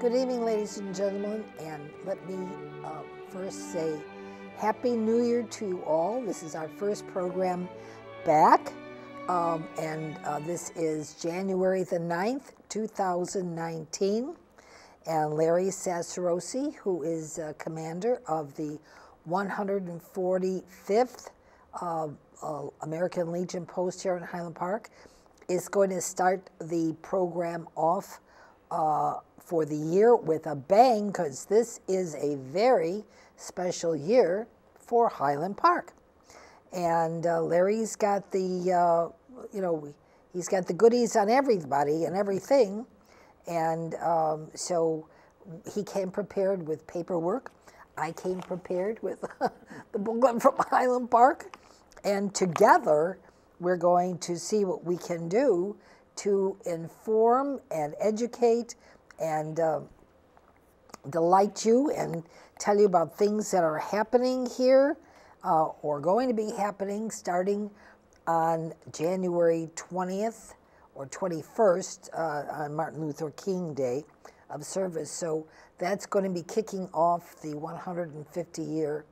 Good evening, ladies and gentlemen, and let me first say Happy New Year to you all. This is our first program back, and this is January the 9th, 2019, and Larry Sassarosi, who is commander of the 145th American Legion Post here in Highland Park, is going to start the program off for the year with a bang, because this is a very special year for Highland Park. And Larry's got the, he's got the goodies on everybody and everything. And so he came prepared with paperwork. I came prepared with the booklet from Highland Park. And together, we're going to see what we can do to inform and educate and delight you and tell you about things that are happening here or going to be happening starting on January 20th or 21st on Martin Luther King Day of service. So that's going to be kicking off the 150 year,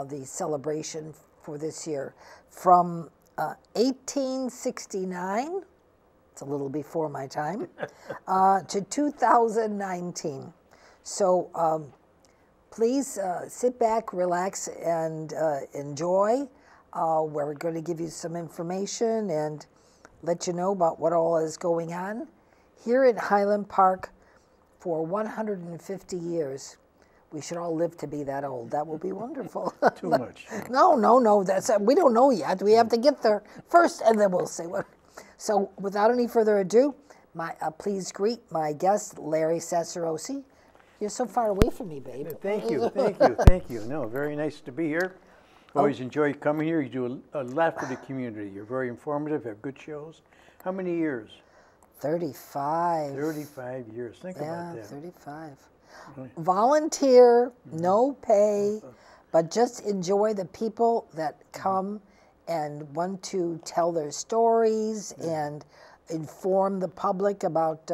the celebration for this year. From 1869, it's a little before my time, to 2019. So please sit back, relax, and enjoy. We're going to give you some information and let you know about what all is going on here at Highland Park for 150 years. We should all live to be that old. That will be wonderful. Too much. No. That's we don't know yet. We have to get there first, and then we'll see what. So, without any further ado, please greet my guest, Larry Sassarosi. You're so far away from me, babe. Thank you. No, very nice to be here. Always enjoy coming here. You do a lot for the community. You're very informative. Have good shows. How many years? 35. 35 years. Think about that. 35. Volunteer, no pay, but just enjoy the people that come and want to tell their stories and inform the public about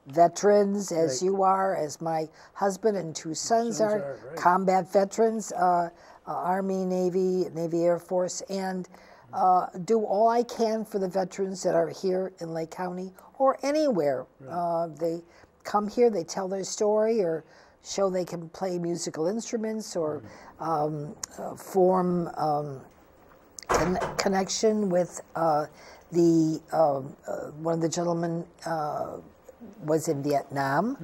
veterans, as you are, as my husband and two sons are, combat veterans, Army, Navy, Air Force, and do all I can for the veterans that are here in Lake County or anywhere. They come here, they tell their story, or show they can play musical instruments, or form connection with the one of the gentlemen was in Vietnam,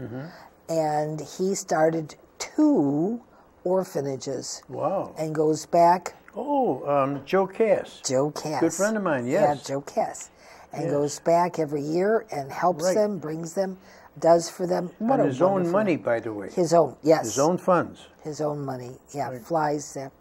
and he started 2 orphanages. Wow. And goes back. Joe Cass. Joe Cass. Good friend of mine, yes. Yeah, Joe Cass. And goes back every year and helps them, brings them, does for them. What on his own money, by the way. His own, yes. His own funds. His own money, flies there.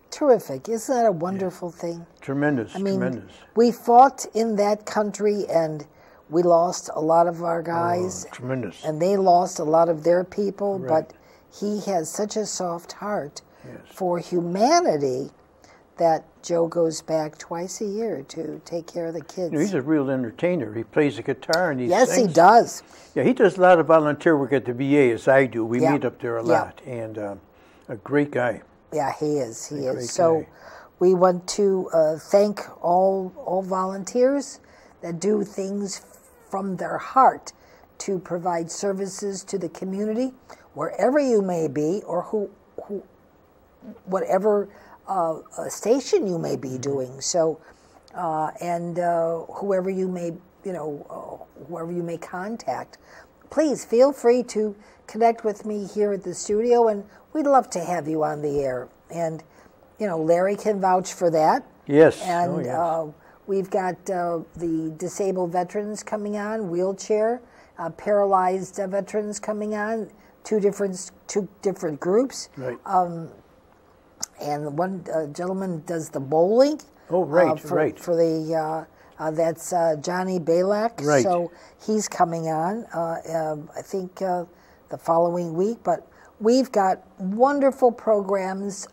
Terrific. Isn't that a wonderful thing? Tremendous, tremendous. We fought in that country and we lost a lot of our guys. Tremendous. And they lost a lot of their people, but he has such a soft heart for humanity that Joe goes back twice a year to take care of the kids. He's a real entertainer. He plays the guitar and he sings. Yes, he does. Yeah, he does a lot of volunteer work at the VA, as I do. We meet up there a lot, and a great guy. Yeah, he is. He is. So we want to thank all volunteers that do things from their heart to provide services to the community, wherever you may be, or whatever station you may be doing. So, and whoever you may, whoever you may contact, please feel free to connect with me here at the studio, and we'd love to have you on the air. And, Larry can vouch for that. Yes. And we've got the disabled veterans coming on, wheelchair, paralyzed veterans coming on, two different groups. Right. And one gentleman does the bowling. Oh, right, For the that's Johnny Balak. Right. So he's coming on. I think the following week. But we've got wonderful programs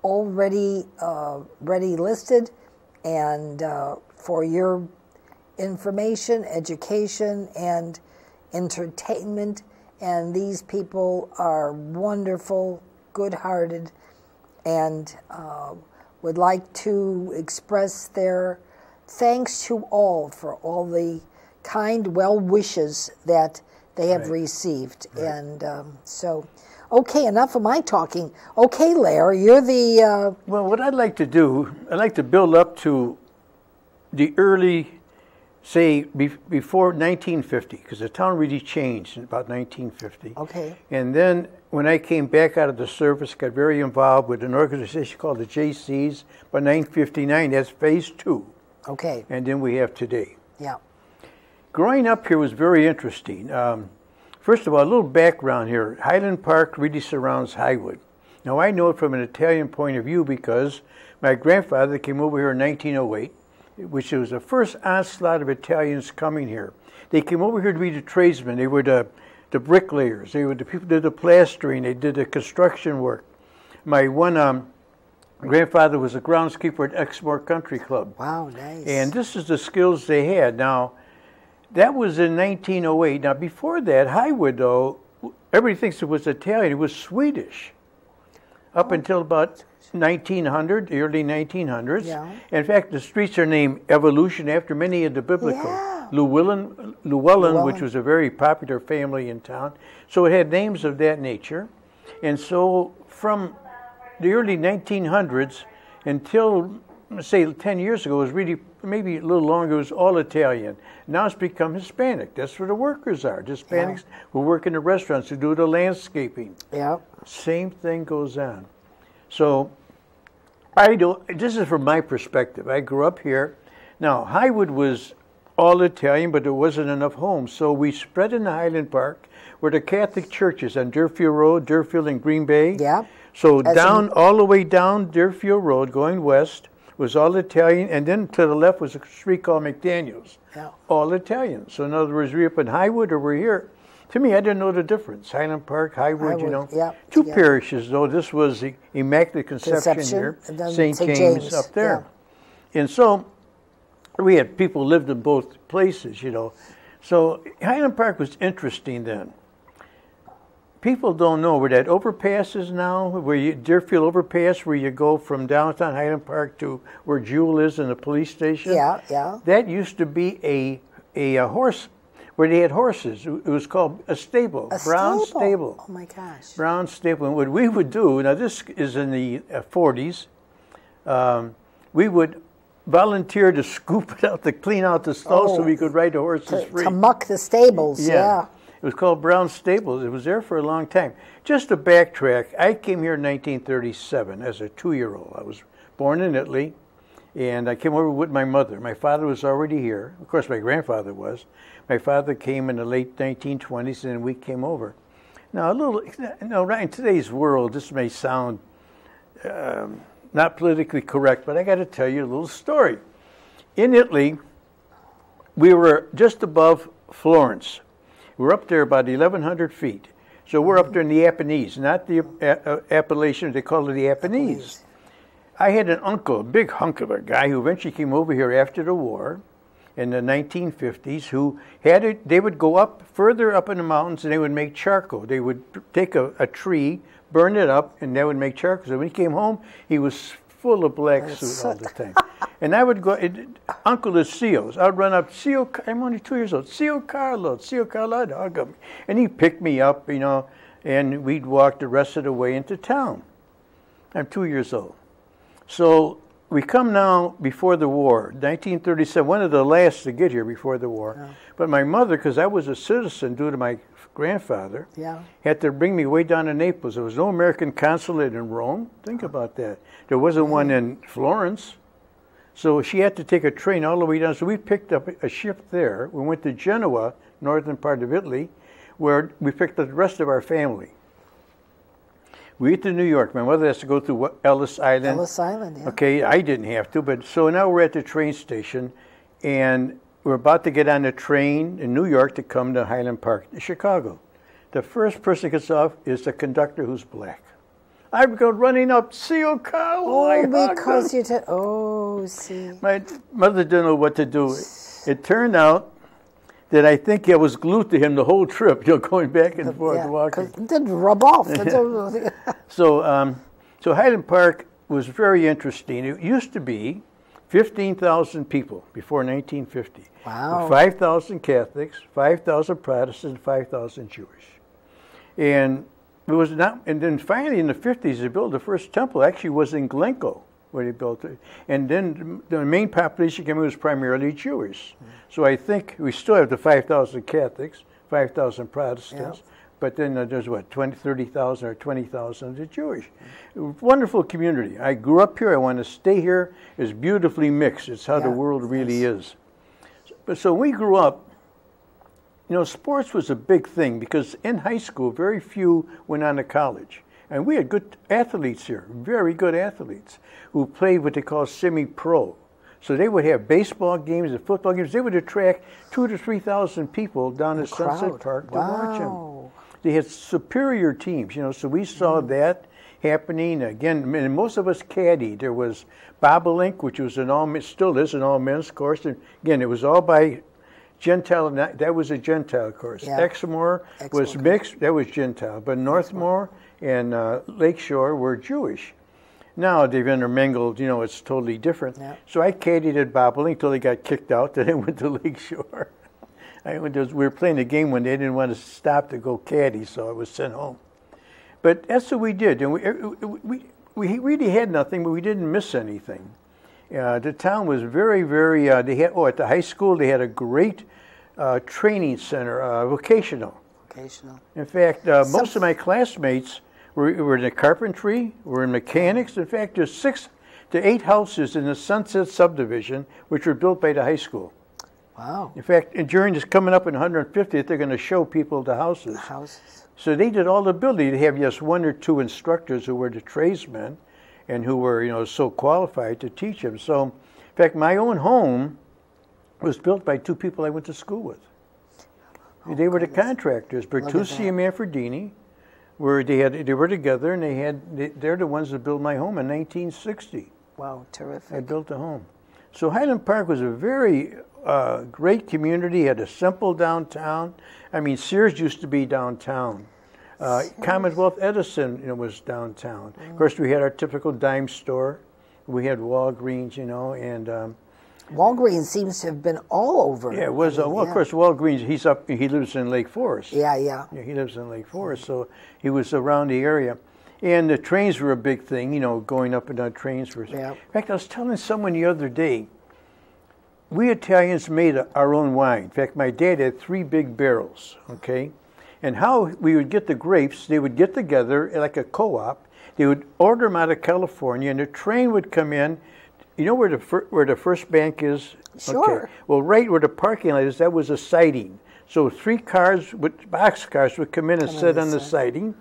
already ready listed, and for your information, education, and entertainment, And these people are wonderful, good-hearted, and would like to express their thanks to all for all the kind well wishes that they have received. And so, okay, enough of my talking. Okay, Larry, you're the... Well, what I'd like to do, I'd like to build up to the early, say, before 1950, because the town really changed in about 1950. Okay. And then when I came back out of the service, got very involved with an organization called the JCs. By 1959, that's phase 2. Okay. And then we have today. Yeah. Growing up here was very interesting. First of all, a little background here. Highland Park really surrounds Highwood. Now, I know it from an Italian point of view because my grandfather came over here in 1908, which was the first onslaught of Italians coming here. They came over here to be the tradesmen. They were the bricklayers. They were the people who did the plastering. They did the construction work. My one grandfather was a groundskeeper at Exmoor Country Club. Wow, nice. And this is the skills they had. Now, that was in 1908. Now, before that, Highwood, though, everybody thinks it was Italian. It was Swedish up until about 1900, the early 1900s. Yeah. In fact, the streets are named Evolution after many of the biblical. Yeah. Llewellyn, which was a very popular family in town. So it had names of that nature. And so from the early 1900s until, say, 10 years ago, it was really, maybe a little longer, it was all Italian. Now it's become Hispanic. That's where the workers are. The Hispanics who work in the restaurants, who do the landscaping. Yeah. Same thing goes on. So this is from my perspective. I grew up here. Now, Highwood was all Italian, but there wasn't enough homes. So we spread in the Highland Park where the Catholic churches on Deerfield Road, Deerfield and Green Bay. Yeah. So all the way down Deerfield Road, going west, was all Italian, and then to the left was a street called McDaniels. Yeah. All Italian. So in other words, we're up in Highwood or we're here. To me, I didn't know the difference. Highland Park, Highwood, you know. Yeah, Two parishes, though. This was the Immaculate Conception here, St. James up there. Yeah. And so we had people lived in both places, you know. So Highland Park was interesting then. People don't know where that overpass is now, Deerfield Overpass, where you go from downtown Highland Park to where Jewel is in the police station. Yeah, yeah. That used to be a horse, where they had horses. It was called a stable, Brown Stable. Oh my gosh. Brown Stable. And what we would do, now this is in the 40s, we would volunteer to scoop it out, to clean out the stalls so we could ride the horses free. To muck the stables, yeah. It was called Brown Stables. It was there for a long time. Just to backtrack, I came here in 1937 as a 2-year-old. I was born in Italy, and I came over with my mother. My father was already here. Of course, my grandfather was. My father came in the late 1920s, and we came over. Now, right in today's world, this may sound not politically correct, but I got to tell you a little story. In Italy, we were just above Florence. We're up there about 1,100 feet. So we're up there in the Apennines, not the Appalachians, they call it the Apennines. I had an uncle, a big hunk of a guy, who eventually came over here after the war in the 1950s, who they would go up further up in the mountains and they would make charcoal. They would take a tree, burn it up, and they would make charcoal. So when he came home, he was full of black soot all the time. And I would go, Uncle is Seals. I'd run up, I'm only 2 years old, Seal Carlo, I'd hug him. And he'd pick me up, you know, and we'd walk the rest of the way into town. I'm 2 years old. So we come now before the war, 1937, one of the last to get here before the war. Yeah. But my mother, because I was a citizen due to my grandfather, had to bring me way down to Naples. There was no American consulate in Rome. Think about that. There wasn't one in Florence. So she had to take a train all the way down. So we picked up a ship there. We went to Genoa, northern part of Italy, where we picked up the rest of our family. We get to New York. My mother has to go through Ellis Island. Ellis Island, yeah. Okay, I didn't have to, but so now we're at the train station, and we're about to get on the train in New York to come to Highland Park, Chicago. The first person that gets off is the conductor who's black. I go running up, Seal Carlo. Oh, because you see. My mother didn't know what to do. It turned out that I think I was glued to him the whole trip, going back and forth walking. It didn't rub off. So Highland Park was very interesting. It used to be 15,000 people before 1950. Wow. 5,000 Catholics, 5,000 Protestants, 5,000 Jewish. And it was not. And then finally in the 50s, they built the first temple. Actually, was in Glencoe where they built it. And then the main population came in was primarily Jewish. So I think we still have the 5,000 Catholics, 5,000 Protestants. But then there's 30,000 or 20,000 the Jewish. Wonderful community. I grew up here. I want to stay here. It's beautifully mixed. It's how the world really is. So we grew up, sports was a big thing because in high school, very few went on to college. And we had good athletes here, very good athletes, who played what they call semi-pro. So they would have baseball games and football games. They would attract 2,000 to 3,000 people down at Sunset Park to watch them. They had superior teams, so we saw that happening. Again, and most of us caddied. There was Bobolink, which was still is an all-men's course. And again, it was all by Gentile. That was a Gentile course. Exmoor was mixed. That was Gentile. But Northmore and Lakeshore were Jewish. Now they've intermingled, it's totally different. So I caddied at Bobolink until they got kicked out. Then I went to Lakeshore. We were playing a game when they didn't want to stop to go caddy, so I was sent home. But that's what we did. And we really had nothing, but we didn't miss anything. The town was very, very, they had, at the high school, they had a great training center, vocational. In fact, most of my classmates were in the carpentry, were in mechanics. In fact, there's 6 to 8 houses in the Sunset subdivision, which were built by the high school. Wow. In fact, during this coming up in 150th, they're going to show people the houses. So they did all the building. They have just 1 or 2 instructors who were the tradesmen and who were, so qualified to teach them. So, in fact, my own home was built by 2 people I went to school with. They were the contractors, Bertucci and Manfredini. They were together, and they're the ones that built my home in 1960. Wow, terrific. I built a home. So Highland Park was a very great community, had a simple downtown. I mean, Sears used to be downtown. Commonwealth Edison, was downtown. Of course, we had our typical dime store. We had Walgreens, and... Walgreens seems to have been all over. Yeah, it was. Of course, Walgreens, he lives in Lake Forest. Yeah, he lives in Lake Forest, so he was around the area. And the trains were a big thing, going up and down trains. In fact, I was telling someone the other day, we Italians made our own wine. In fact, my dad had 3 big barrels, okay? And how we would get the grapes, they would get together like a co-op. They would order them out of California, and the train would come in. You know where the First Bank is? Sure. Okay. Well, right where the parking lot is, that was a siding. So 3 cars, boxcars would come in and sit on the siding.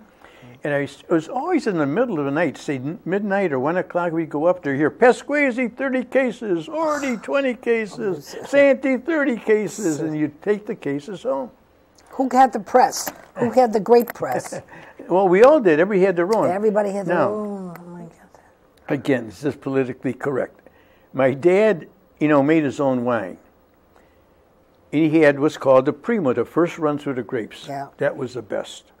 And it was always in the middle of the night, say midnight or 1 o'clock, we'd go up there, hear Pesquesi 30 cases, Ordi 20 cases, Santi 30 cases, and you'd take the cases home. Who had the press? Who had the great press? Well, we all did. Everybody had their own. Everybody had their own. Oh my God. Again, this is politically correct. My dad, made his own wine. He had what's called the Primo, the first run through the grapes. That was the best.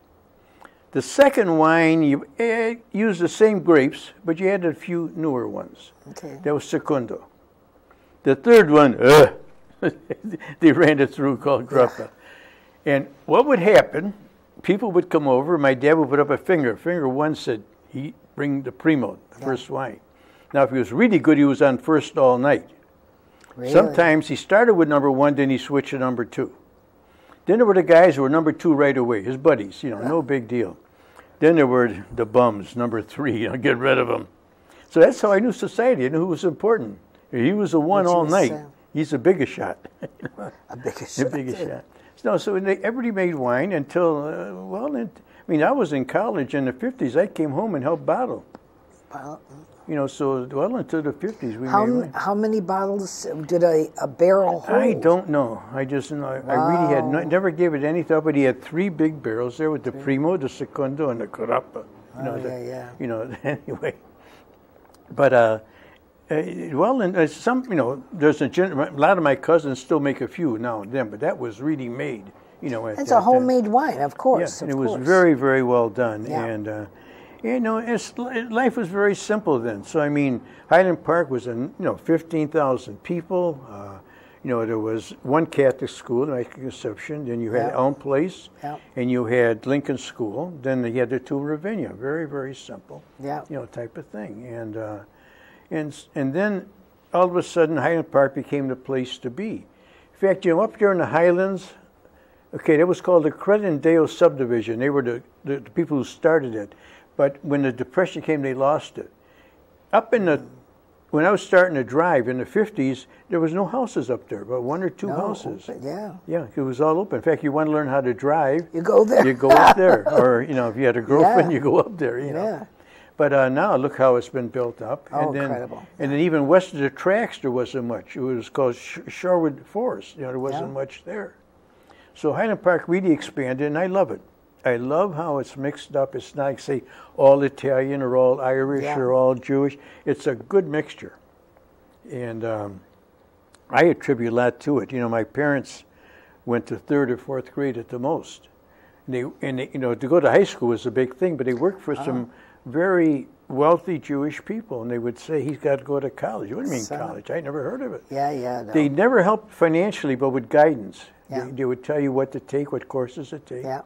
The second wine, you used the same grapes, but you added a few newer ones. Okay. That was Secondo. The third one, they ran it through, called Grappa. And what would happen, people would come over, my dad would put up a finger. Finger 1 said, bring the Primo, the first wine. Now, if he was really good, he was on first all night. Really? Sometimes he started with number 1, then he switched to number 2. Then there were the guys who were number 2 right away, his buddies, no big deal. Then there were the bums, number 3, get rid of them. So that's how I knew society. I knew who was important. He was the one all night. He's the biggest shot. A biggest shot. The biggest shot. No, so everybody made wine until, I was in college in the 50s. I came home and helped bottle. So well into the 50s we made wine. How many bottles did a barrel hold? I don't know. I just know. I really had never gave it any thought, but he had 3 big barrels there with the Primo, the Secondo, and the Grappa. Anyway. But Well, and some, there's a lot of my cousins still make a few now and then, but that was really made, at It's that a homemade wine, of course. Yeah, and of it was course. very, very well done. Yeah. And, life was very simple then. So, I mean, Highland Park was, 15,000 people. There was one Catholic school, my conception. Then you had Yeah. Elm Place, Yeah. and you had Lincoln School. Then you had the two Ravinia. Very, very simple, Yeah. type of thing. And then all of a sudden, Highland Park became the place to be. In fact, up there in the Highlands, okay, that was called the Credendale subdivision. They were the people who started it. But when the Depression came, they lost it. When I was starting to drive in the 50s, there was no houses up there, but one or two houses. Open, yeah. Yeah, it was all open. In fact, you want to learn how to drive, You go there. you go up there. Or, if you had a girlfriend, Yeah. you go up there, Yeah. But now look how it's been built up. Oh, And then, incredible. And then even west of the tracks, there wasn't much. It was called Shorewood Forest. There wasn't Yeah. much there. So Highland Park really expanded, and I love it. I love how it's mixed up. It's not like, say, all Italian or all Irish Yeah. or all Jewish. It's a good mixture. And I attribute a lot to it. My parents went to 3rd or 4th grade at the most. And they to go to high school was a big thing, but they worked for some very wealthy Jewish people, and they would say, he's got to go to college. What do you mean college? I never heard of it. Yeah. No. They never helped financially, but with guidance. Yeah. They would tell you what to take, what courses to take. Yeah.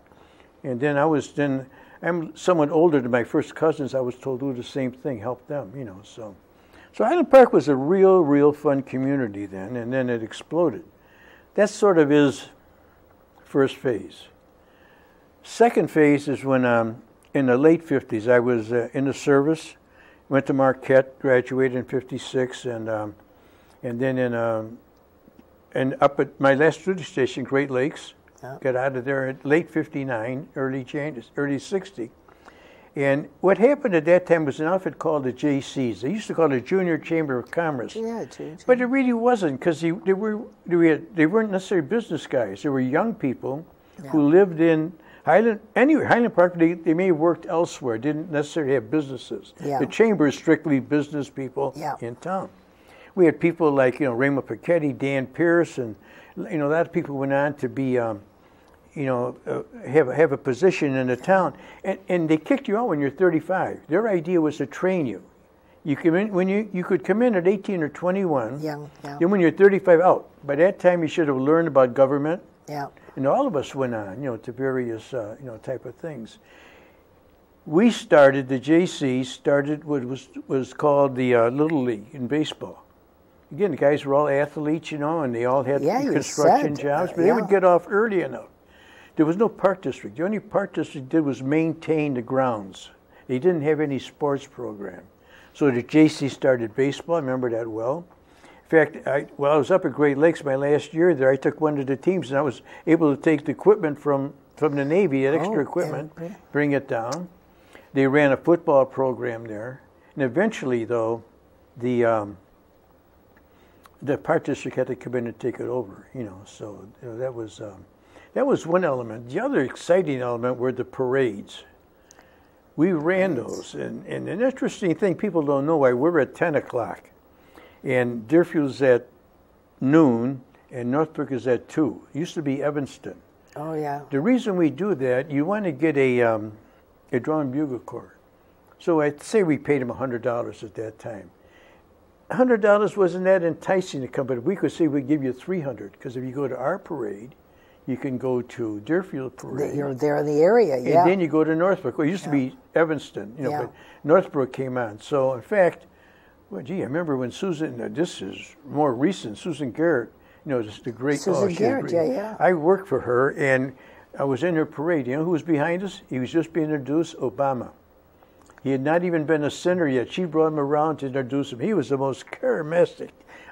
And then I'm somewhat older than my first cousins. I was told to do the same thing, help them, So Highland Park was a real fun community then, and then it exploded. That sort of is first phase. Second phase is when in the late 50s, I was in the service, went to Marquette, graduated in 56, and then and up at my last duty station, Great Lakes, got out of there at late 59, early 60. And what happened at that time was an outfit called the JCs. They used to call it the Junior Chamber of Commerce. Yeah, But it really wasn't, because they weren't necessarily business guys. They were young people who lived in Highland Park. They may have worked elsewhere, didn't necessarily have businesses. Yeah. The chamber is strictly business people in town. We had people like Raymond Piketty, Dan Pierce, and a lot of people went on to be have a position in the town, and they kicked you out when you're 35. Their idea was to train you. You come in when you could come in at 18 or 21. Yeah. Then when you're 35, out. By that time, you should have learned about government. Yeah. And all of us went on, to various, type of things. We started, the JC started what was called the Little League in baseball. Again, the guys were all athletes, and they all had construction jobs, but they would get off early enough. There was no park district. The only park district did was maintain the grounds. They didn't have any sports program. So the JC started baseball. I remember that well. In fact, while I was up at Great Lakes my last year there, I took one of the teams, and I was able to take the equipment from the Navy, that extra equipment, bring it down. They ran a football program there. And eventually, though, the park district had to come in and take it over, So that was one element. The other exciting element were the parades. We ran those, and an interesting thing people don't know why we're at 10 o'clock, and Deerfield's at noon, and Northbrook is at 2. It used to be Evanston. Oh yeah. The reason we do that, you want to get a drum and bugle corps. So I'd say we paid them $100 at that time. $100 wasn't that enticing to come, but we could say we'd give you $300, because if you go to our parade, you can go to Deerfield Parade. You're there in the area, And then you go to Northbrook. Well, it used to be Evanston, but Northbrook came on. So, in fact, I remember when Susan, this is more recent, Susan Garrett, just the great... Susan Garrett, yeah. I worked for her, and I was in her parade. You know who was behind us? He was just being introduced, Obama. He had not even been a senator yet. She brought him around to introduce him. He was the most charismatic,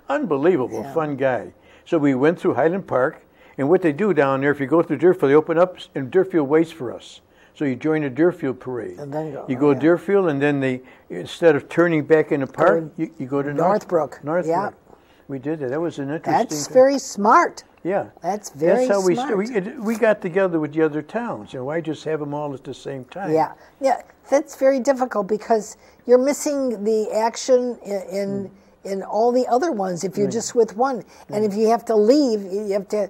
unbelievable, fun guy. So we went through Highland Park, and what they do down there, if you go through Deerfield, they open up, and Deerfield waits for us. So you join the Deerfield Parade. And then you go Deerfield, and then instead of turning back in the park, you go to Northbrook. Northbrook. Yeah. We did that. That was an interesting That's very smart. Yeah. That's very That's how smart. we got together with the other towns. Why just have them all at the same time? Yeah. That's very difficult because you're missing the action in all the other ones if you're just with one. And if you have to leave, you have to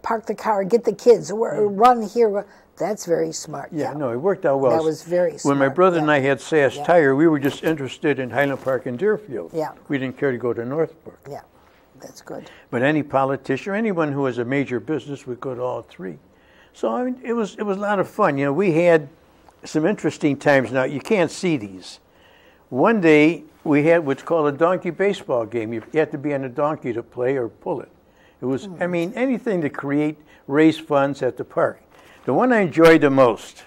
park the car, get the kids, or run here. That's very smart. Yeah, no, it worked out well. That was very smart. When my brother and I had SAS Tire, we were just interested in Highland Park and Deerfield. Yeah. We didn't care to go to Northbrook. Yeah, that's good. But any politician or anyone who has a major business would go to all three. So I mean, it was a lot of fun. You know, we had some interesting times. Now you can't see these. One day we had what's called a donkey baseball game. You had to be on a donkey to play or pull it. It was, I mean, anything to raise funds at the park. The one I enjoyed the most,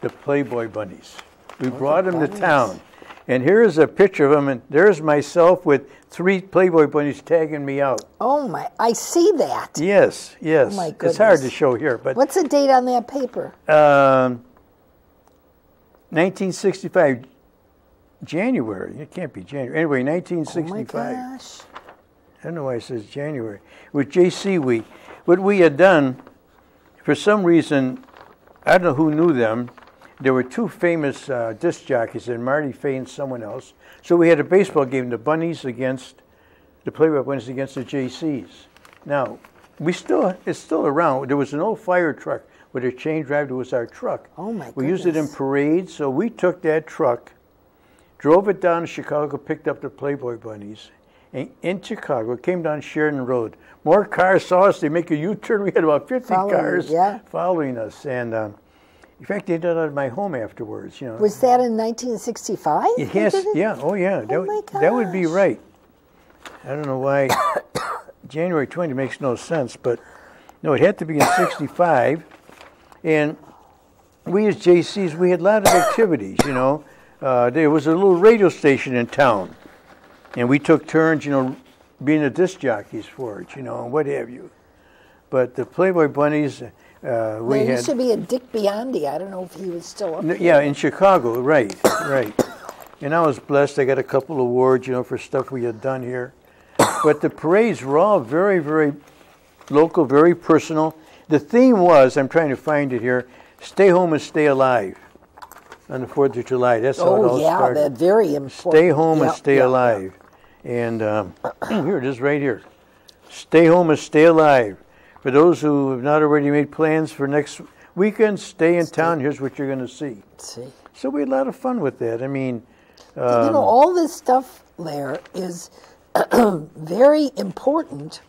the Playboy Bunnies. We brought them to town. And here's a picture of them, and there's myself with 3 Playboy Bunnies tagging me out. Oh my, I see that. Yes, yes. Oh my goodness. It's hard to show here, but What's the date on that paper? 1965, January. It can't be January. Anyway, 1965. Oh my gosh. I don't know why it says January. With J.C. what we had done, for some reason, I don't know who knew them. There were 2 famous disc jockeys, and Marty Fay and someone else. So we had a baseball game, the Bunnies against the Playboy Bunnies against the JCs. Now, it's still around. There was an old fire truck with a chain drive. It was our truck. Oh my goodness. We used it in parades, so we took that truck, drove it down to Chicago, picked up the Playboy Bunnies. And in Chicago, came down Sheridan Road. More cars saw us. They make a U-turn. We had about 50 cars following us. And in fact, they did it at my home afterwards. You know. Was that in 1965? Yes. Yeah. Oh, yeah. Oh my gosh. That would be right. I don't know why January 20 makes no sense, but no, it had to be in 65. And we as JCs, we had a lot of activities, you know. There was a little radio station in town. And we took turns, you know, being the disc jockeys for it, you know, and what have you. But the Playboy Bunnies, There used to be a Dick Biondi. I don't know if he was still up there. Yeah, in Chicago, right. And I was blessed. I got a couple awards, you know, for stuff we had done here. But the parades were all very, very local, very personal. The theme was, I'm trying to find it here, stay home and stay alive on the 4th of July. That's how it all started. Oh, yeah, very important. Stay home and stay alive. And here it is right here. Stay home and stay alive. For those who have not already made plans for next weekend, stay in town. Here's what you're going to see. So we had a lot of fun with that. I mean... you know, all this stuff there is very important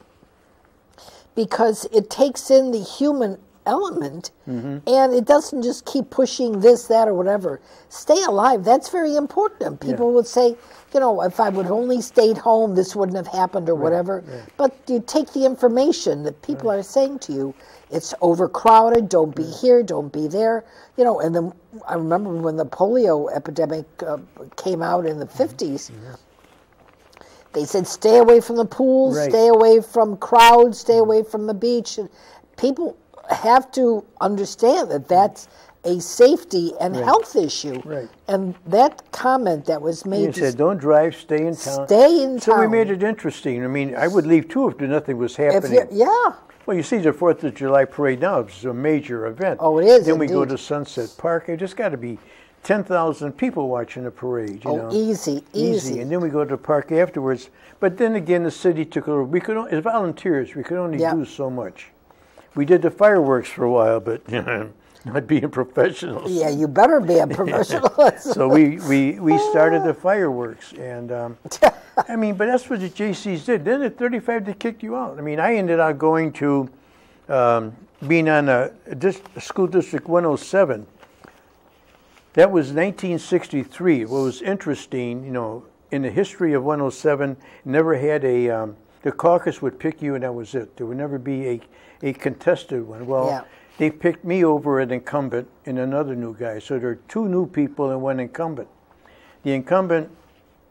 because it takes in the human element and it doesn't just keep pushing this, that, or whatever. Stay alive, that's very important. And people would say, you know, if I would have only stayed home, this wouldn't have happened or whatever. But you take the information that people are saying to you, it's overcrowded, don't be here, don't be there. You know, and then I remember when the polio epidemic came out in the 50s, they said stay away from the pools, stay away from crowds, stay away from the beach. And people have to understand that that's a safety and health issue. And that comment that was made... He said, don't drive, stay in town. Stay in town. So we made it interesting. I mean, I would leave too if nothing was happening. Well, you see the 4th of July parade now. It's a major event. Oh, it is, Then we go to Sunset Park. It just got to be 10,000 people watching the parade. You know? Easy. And then we go to the park afterwards. But then again, the city took over. We could, as volunteers, we could only do so much. We did the fireworks for a while, but not being professionals. Yeah, you better be a professional. So we started the fireworks, and I mean, but that's what the JCs did. Then at 35, they kicked you out. I mean, I ended up going to being on a school district 107. That was 1963. What was interesting, you know, in the history of 107, never had a the caucus would pick you, and that was it. There would never be a contested one. Well, they picked me over an incumbent and another new guy. So there are 2 new people and 1 incumbent. The incumbent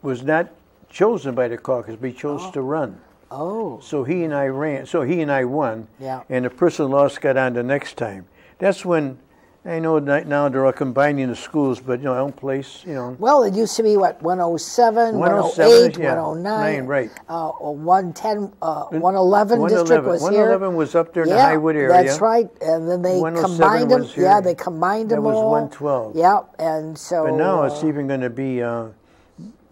was not chosen by the caucus, but he chose to run. So he and I ran. So he and I won. And the person lost got on the next time. That's when... I know now they're all combining the schools, but, you know, own place, you know. Well, it used to be, what, 107, 108, 109, right. 110, 111 district was 111 was up there in the Highwood area. That's right. And then they combined them. Yeah, they combined them all. That was 112. Yeah, and so... But now it's even going to be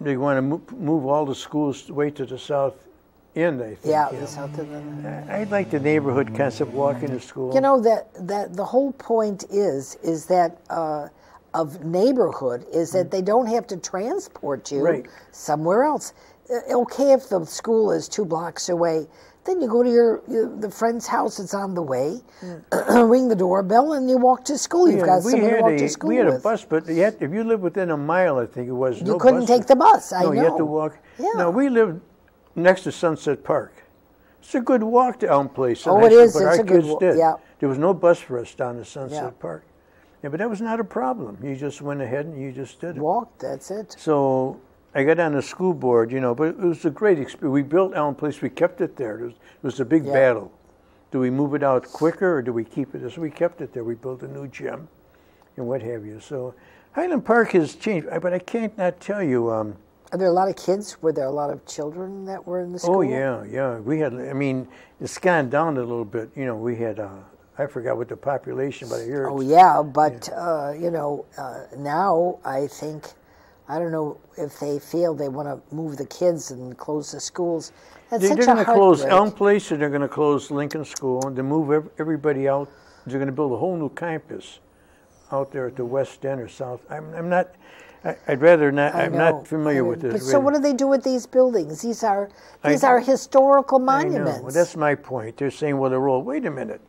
they want to move all the schools way to the south end, I think. Yeah, the south end. I like the neighborhood concept, walking to school. You know, that the whole point is that of neighborhood is that they don't have to transport you Right. somewhere else. Okay, if the school is 2 blocks away, then you go to the friend's house that's on the way, ring the doorbell, and you walk to school. You've got someone to walk to school We had with. a bus, but if you live within a mile, I think it was, You couldn't take the bus. I know. You had to walk. Yeah. No, we lived next to Sunset Park. It's a good walk to Elm Place. Oh, it is. But It's our a good kids walk. did. Yeah. There was no bus for us down to Sunset Yeah. Park. Yeah, but that was not a problem. You just went ahead and you just did it. Walk. That's it. So I got on the school board, but it was a great experience. We built Elm Place. We kept it there. It was a big battle. Do we move it out quicker or do we keep it? So we kept it there. We built a new gym and what have you. So Highland Park has changed, but I can't not tell you. Are there a lot of kids? Were there a lot of children that were in the school? Oh, yeah. We had, it's gone down a little bit. We had, I forgot what the population, but I hear Oh, yeah, but, now I think, I don't know if they feel they want to move the kids and close the schools. That's they're such a going to close heartbreak. Elm Place and they're going to close Lincoln School and to move everybody out. They're going to build a whole new campus out there at the west end or south. I'm not. I'd rather not. I'm not familiar with this. But so what do they do with these buildings? These are historical monuments. I know. Well, that's my point. They're saying, well, they're all. Wait a minute.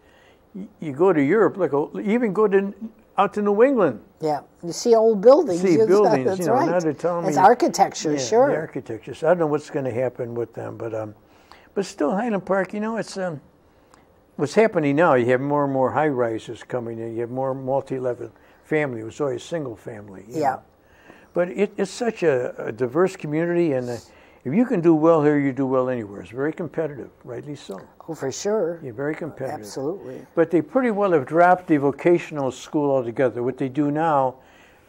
You go to Europe, even go out to New England. Yeah, you see old buildings. See buildings. That's right. Now they're telling it's me architecture, sure. The architecture. So I don't know what's going to happen with them, but still, Highland Park. It's what's happening now. You have more and more high rises coming in. You have more multi-level family. It was always single family. Yeah. But it's such a diverse community, and if you can do well here, you do well anywhere. It's very competitive, rightly so. Oh, for sure. Yeah, very competitive. Absolutely. But they pretty well have dropped the vocational school altogether. What they do now,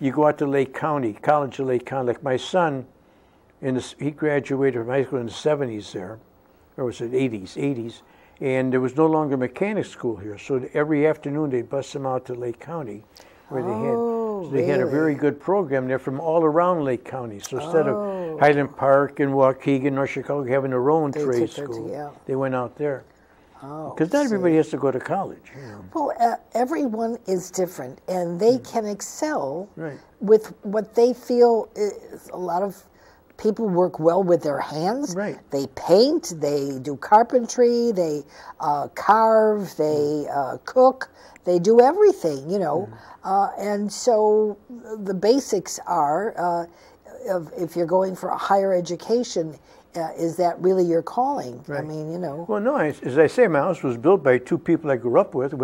you go out to Lake County, College of Lake County. Like my son, he graduated from high school in the 70s there, or was it 80s, and there was no longer mechanic school here. So every afternoon they'd bus them out to Lake County, where they had a very good program there from all around Lake County. So instead of Highland Park and Waukegan, North Chicago having their own trade school, they went out there. Because not everybody has to go to college. Well, everyone is different, and they can excel Right. with what they feel is a lot of people work well with their hands. Right. They paint, they do carpentry, they carve, they cook, they do everything, and so the basics are, if you're going for a higher education, is that really your calling? Right. I mean, Well, no, as I say, my house was built by two people I grew up with.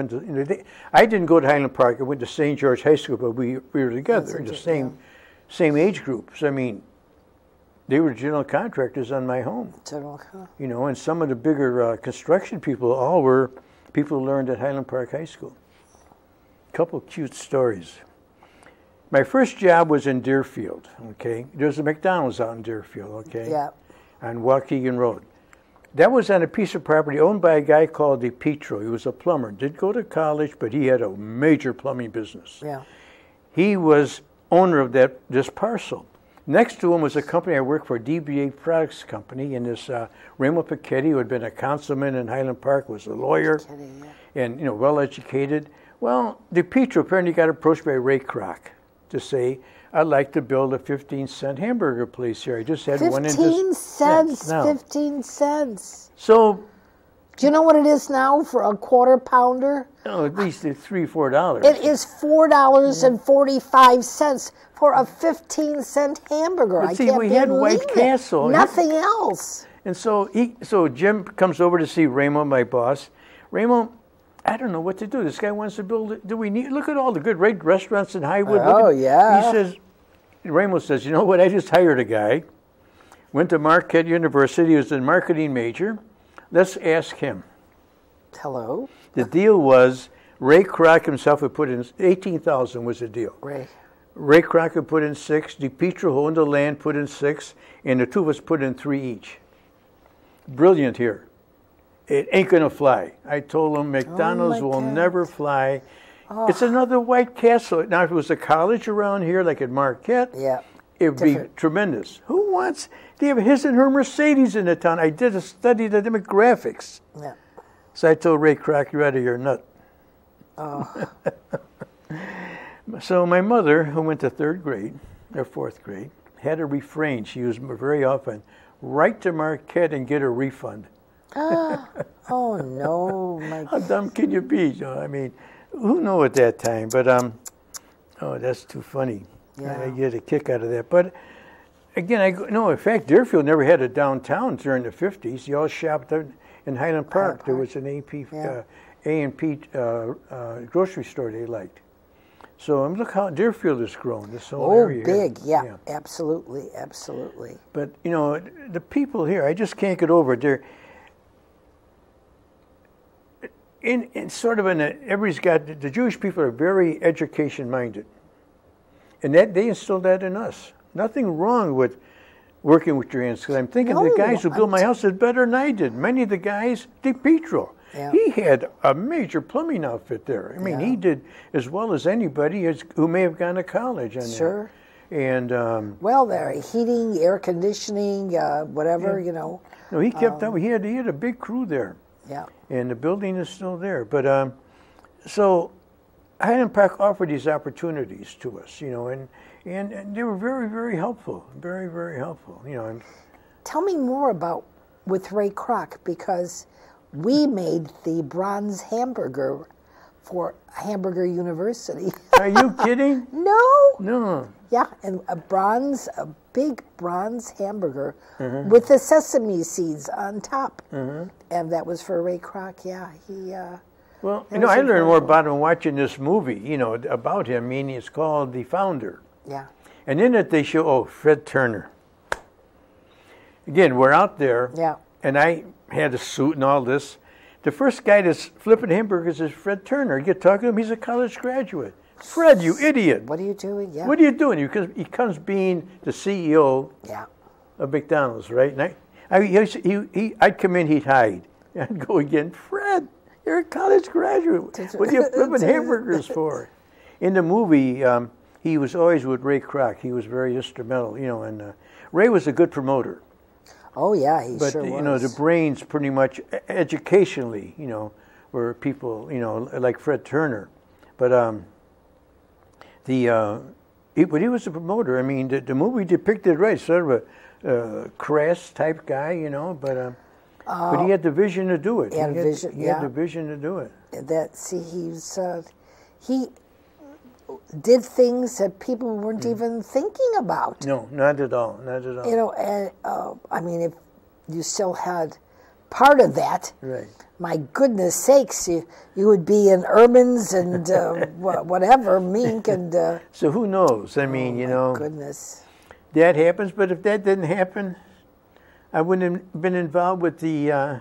I didn't go to Highland Park. I went to St. George High School, but we were together in the same age groups. I mean, they were general contractors on my home. And some of the bigger construction people all were people who learned at Highland Park High School. A couple cute stories. My first job was in Deerfield, okay? There's a McDonald's out in Deerfield, okay? Yeah. On Waukegan Road. That was on a piece of property owned by a guy called DePietro. He was a plumber. Didn't go to college, but he had a major plumbing business. Yeah. He was owner of this parcel. Next to him was a company I worked for, DBA Products Company, and this Raymond Piketty, who had been a councilman in Highland Park, was a lawyer and well-educated. Well, DePietro apparently got approached by Ray Kroc to say, I'd like to build a 15-cent hamburger place here. I just had one in this. 15 cents, now. 15 cents. So, do you know what it is now for a quarter pounder? at least it's $3 or $4. It is $4.45 for a 15-cent hamburger. But I see, can't we had believe White it. Castle. Nothing else. And so Jim comes over to see Raymond, my boss. Raymond, I don't know what to do. This guy wants to build it. Look at all the good restaurants in Highwood. Raymond says, you know what? I just hired a guy. Went to Marquette University. He was a marketing major. Let's ask him. Hello? The deal was Ray Kroc himself would put in $18,000 was the deal. Ray Kroc would put in $6,000. DePietro, who owned the land, put in $6,000, and the two of us put in $3,000 each. Brilliant here. It ain't gonna fly. I told him McDonald's will never fly. It's another White Castle. Now, if it was a college around here, like at Marquette, It would be tremendous. Who wants? They have his and her Mercedes in the town. I did a study of the demographics. Yeah. So I told Ray Kroc, "You're out of your nut." Oh. So my mother, who went to third grade or fourth grade, had a refrain she used very often: "Write to Marquette and get a refund." Oh no! How dumb can you be? You know, I mean, who knew at that time? But oh, that's too funny. Yeah. I get a kick out of that. But again, no. In fact, Deerfield never had a downtown during the '50s. You all shopped out in Highland Park. There was an A&P grocery store they liked. So look how Deerfield has grown. This whole area. Big, yeah, absolutely, absolutely. But you know, the people here, I just can't get over it. They're in sort of everybody's got, the Jewish people are very education minded, and that they instilled that in us. Nothing wrong with working with your hands, because I'm thinking the guys who built my house did better than I did. Many of the guys, DePietro, he had a major plumbing outfit there. I mean, he did as well as anybody who may have gone to college. Sure. And well, there, heating, air conditioning, whatever, you know. No, he kept up. He had a big crew there. Yeah. And the building is still there. But so Highland Park offered these opportunities to us, you know, and they were very, very helpful. Very, very helpful. You know. Tell me more about with Ray Kroc, because we made the bronze hamburger for Hamburger University. Are you kidding? No. No. Yeah, and a big bronze hamburger with the sesame seeds on top. And that was for Ray Kroc. Yeah, he... well, you know, I learned more about him watching this movie, you know, about him. I mean, it's called The Founder. Yeah. And in it they show, Fred Turner. Again, we're out there. Yeah. And I had a suit and all this. The first guy that's flipping hamburgers is Fred Turner. You get talking to him, he's a college graduate. Fred, you idiot. What are you doing? Yeah. What are you doing? Because he comes being the CEO of McDonald's, right? And I'd come in, he'd hide. I'd go again, Fred, you're a college graduate. What are you flipping hamburgers for? In the movie, he was always with Ray Kroc. He was very instrumental, you know, and Ray was a good promoter. Oh, yeah, he but, sure was. But, you know, the brains pretty much educationally, you know, were people, you know, like Fred Turner. But but he was a promoter. I mean, the movie depicted Ray, sort of a crass type guy, you know, but he had the vision to do it. He had the vision to do it. He did things that people weren't even thinking about. No, not at all, not at all. You know, and I mean, if you still had part of that, right. My goodness sakes, you would be in ermines and whatever, mink and... so who knows? I mean, you know... goodness. That happens, but if that didn't happen, I wouldn't have been involved with the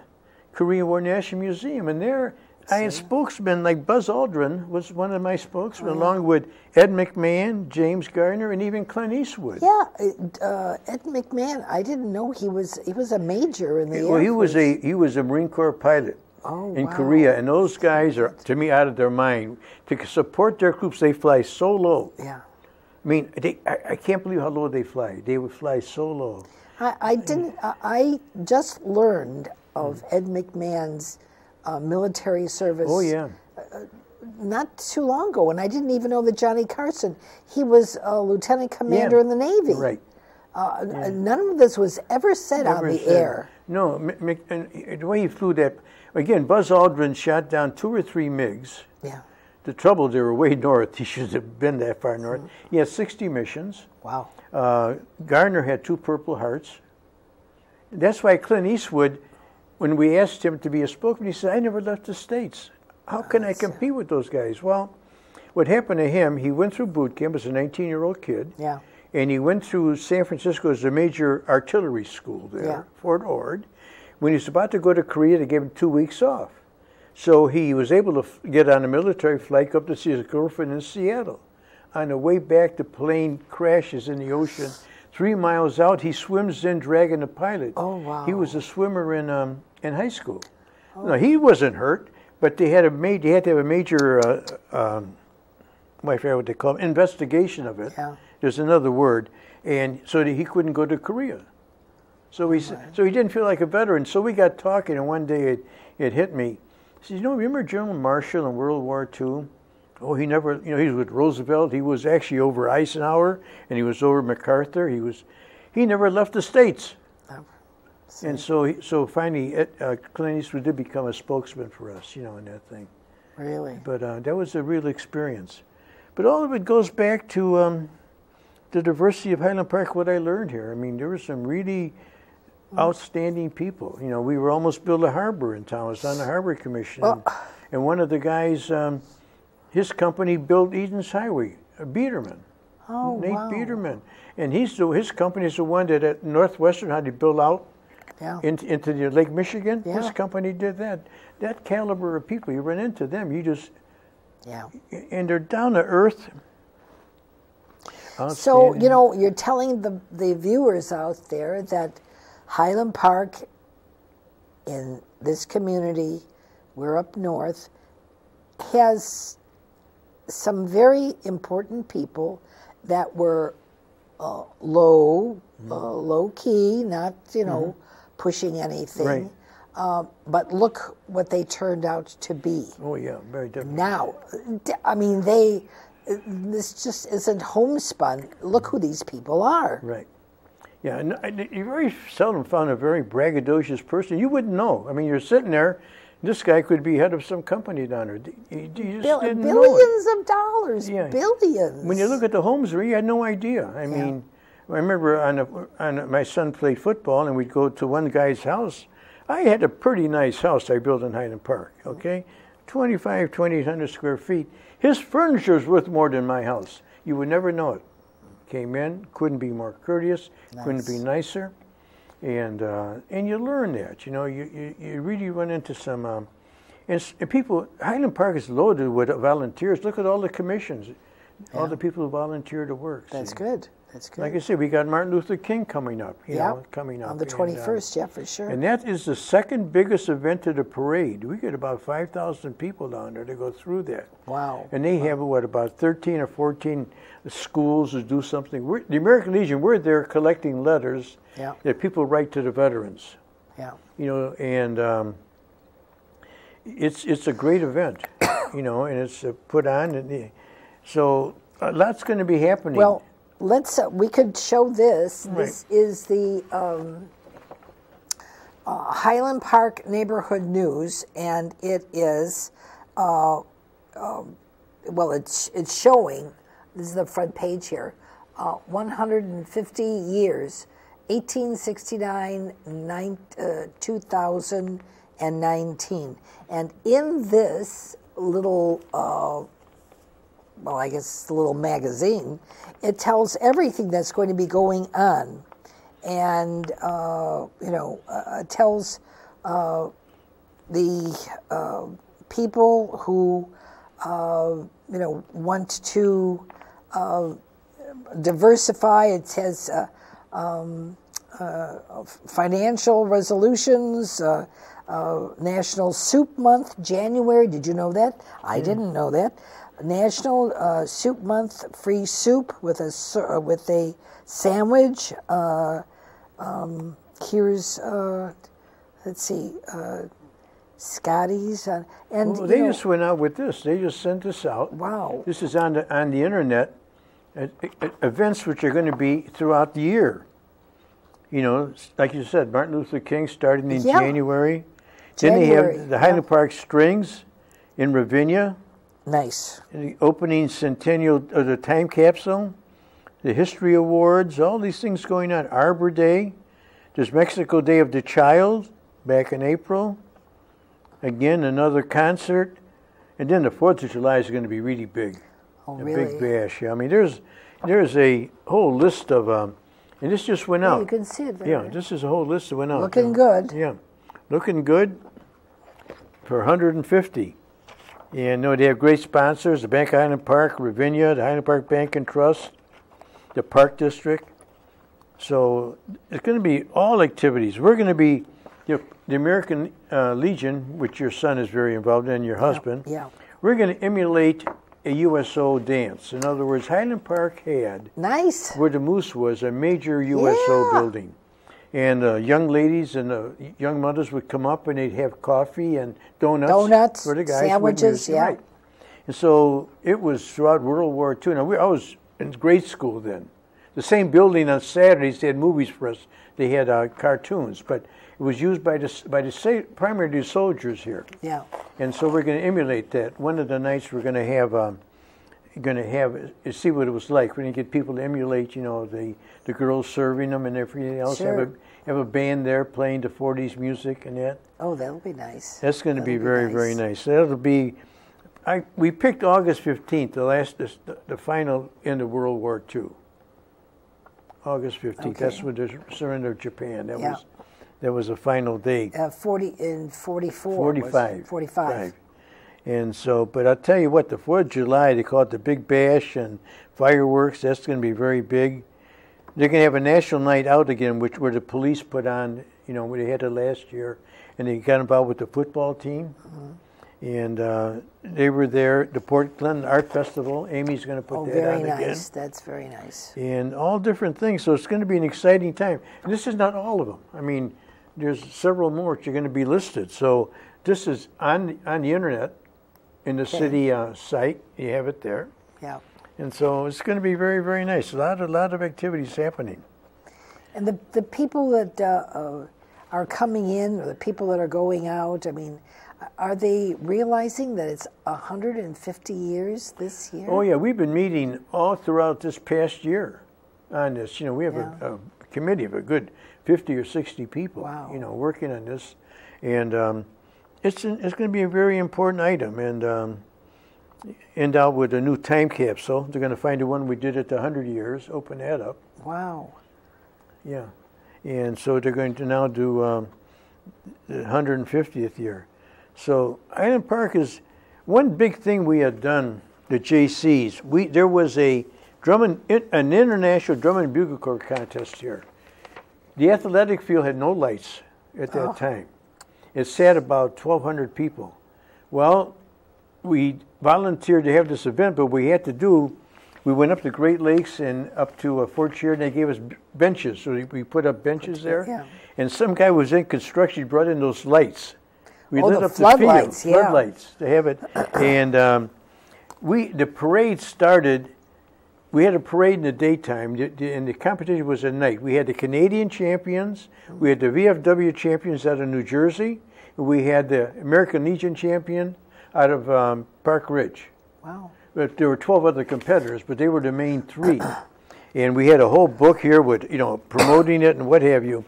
Korean War National Museum. And there, I had spokesmen like Buzz Aldrin was one of my spokesmen, along with Ed McMahon, James Gardner, and even Clint Eastwood. Yeah, Ed McMahon. I didn't know he was a major in the Air Force. He was a Marine Corps pilot in Korea, and those guys are, to me, out of their mind. To support their troops, they fly so low. Yeah. I mean, I can't believe how low they fly. They would fly so low. I just learned of Ed McMahon's military service. Oh, yeah. Not too long ago, and I didn't even know that Johnny Carson, he was a lieutenant commander in the Navy. Right. None of this was ever said on the air. No, and the way he flew that, again, Buzz Aldrin shot down 2 or 3 MiGs. Yeah. The trouble, they were way north. He should have been that far north. He had 60 missions. Wow. Gardner had 2 Purple Hearts. That's why Clint Eastwood, when we asked him to be a spokesman, he said, I never left the States. How can I compete with those guys? Well, what happened to him, he went through boot camp as a 19-year-old kid. Yeah. And he went through San Francisco as a major artillery school there, Fort Ord. When he was about to go to Korea, they gave him 2 weeks off. So he was able to get on a military flight up to see his girlfriend in Seattle. On the way back, the plane crashes in the ocean. 3 miles out, he swims in, dragging the pilot. Oh, wow. He was a swimmer in high school. Oh. No, he wasn't hurt, but they had to have a major, I forget what they call it, investigation of it. Yeah. There's another word, and so that he couldn't go to Korea. So so he didn't feel like a veteran. So we got talking, and one day it hit me. He said, remember General Marshall in World War II? Oh, he never, he was with Roosevelt. He was actually over Eisenhower, and he was over MacArthur. He never left the States. Oh, and so finally, Clint Eastwood did become a spokesman for us, in that thing. Really? But that was a real experience. But all of it goes back to the diversity of Highland Park, what I learned here. I mean, there were some really outstanding people. We were almost built a harbor in town. I was on the Harbor Commission. And one of the guys, his company built Eden's Highway, Biederman. Oh, Nate wow. Biederman. And his company is the one that at Northwestern had to build out into the Lake Michigan. Yeah. His company did that. That caliber of people, you run into them, and they're down to earth. So, you're telling the viewers out there that Highland Park in this community, we're up north, has some very important people that were low key, not, pushing anything. Right. But look what they turned out to be. Oh, yeah, very different. Now, I mean, this just isn't homespun. Look who these people are. Right. Yeah, and you very seldom found a very braggadocious person. You wouldn't know. I mean, you're sitting there, this guy could be head of some company down there. You just didn't know billions of dollars, yeah. Billions. When you look at the homes, you had no idea. I mean, I remember my son played football, and we'd go to one guy's house. I had a pretty nice house I built in Highland Park, okay? 2,800 square feet. His furniture is worth more than my house. You would never know it. Came in, couldn't be more courteous, couldn't be nicer. And you learn that, you really run into some, and people, Highland Park is loaded with volunteers. Look at all the commissions, all the people who volunteer to work. That's good. That's good. Like I said, we got Martin Luther King coming up, coming up. On the 21st, for sure. And that is the second biggest event of the parade. We get about 5,000 people down there to go through that. Wow. And they have, about 13 or 14 schools to do something. The American Legion, we're there collecting letters that people write to the veterans. Yeah. And it's a great event, and it's put on. And so a lot's going to be happening. Well, we could show this. Right. This is the Highland Park Neighborhood News, and it is, it's showing, this is the front page here, 150 years, 1869, 2019. And in this little, I guess the little magazine, it tells everything that's going to be going on. And, it tells the people who, want to diversify. It says financial resolutions, National Soup Month, January. Did you know that? I didn't know that. National Soup Month, free soup with a sandwich. Here's let's see, Scotty's, and they just went out with this. They just sent this out. Wow! This is on the internet. Events which are going to be throughout the year. Like you said, Martin Luther King starting in January. Then they have the Highland Park Strings in Ravinia. Nice. The opening centennial of the time capsule, the history awards, all these things going on. Arbor Day. There's Mexico Day of the Child back in April. Again, another concert. And then the 4th of July is going to be really big. Oh, a really? big bash. I mean, there's a whole list of, and this just went out. You can see it there. Yeah, this is a whole list that went out. Looking good. Yeah, looking good for 150. And they have great sponsors, the Bank of Highland Park, Ravinia, the Highland Park Bank and Trust, the Park District. So it's going to be all activities. We're going to be, the American Legion, which your son is very involved in, your husband. Yeah. We're going to emulate a USO dance. In other words, Highland Park had, Nice. where the Moose was, a major USO Yeah. building. And young ladies and young mothers would come up and they'd have coffee and donuts for the guys. with Sandwiches, music. yeah. Right. And so it was throughout World War II. Now, I was in grade school then. The same building on Saturdays, they had movies for us. They had cartoons, but it was used by primarily the soldiers here. Yeah. And so we're going to emulate that. One of the nights we're going to have see what it was like. We're going to get people to emulate, the girls serving them and everything else. Sure. Have a band there playing the 40s music and that. Oh, that'll be nice. That's going to be That'll very, very nice. That'll be. We picked August 15th, the final end of World War II. August 15th. Okay. That's when the surrender of Japan. Yeah. That was the final date. 44. 45. 45. And so, but I'll tell you what, the 4th of July, they call it the Big Bash and fireworks. That's going to be very big. They're going to have a national night out again, where the police put on, where they had it last year, and they got involved with the football team. And they were there. The Portland Art Festival, Amy's going to put that on again. Very nice. That's very nice. And all different things. So it's going to be an exciting time. And this is not all of them. I mean, there's several more which are going to be listed. So this is on the internet, in the city site. You have it there. Yeah. And so it's going to be very, very nice. A lot of activities happening. And the people that are coming in, or the people that are going out, I mean, are they realizing that it's 150 years this year? Oh, yeah. We've been meeting all throughout this past year on this. We have a committee of a good 50 or 60 people, Wow. Working on this. And it's going to be a very important item. And end out with a new time capsule. They're going to find the one we did at the 100 years, open that up. Wow. Yeah. And so they're going to now do the 150th year. So Highland Park is one big thing we had done, the JCs. There was an international drum and bugle corps contest here. The athletic field had no lights at that time. It sat about 1,200 people. Well, we volunteered to have this event, but we went up to Great Lakes and up to Fort Sheridan. They gave us benches, so we put up benches there. Yeah. And some guy was in construction, he brought in those lights. We lit the up floodlights, the field, floodlights to have it. And the parade started. We had a parade in the daytime, and the competition was at night. We had the Canadian champions, we had the VFW champions out of New Jersey, and we had the American Legion champion out of Park Ridge. Wow. But there were 12 other competitors, but they were the main three. And we had a whole book here with, promoting it and what have you.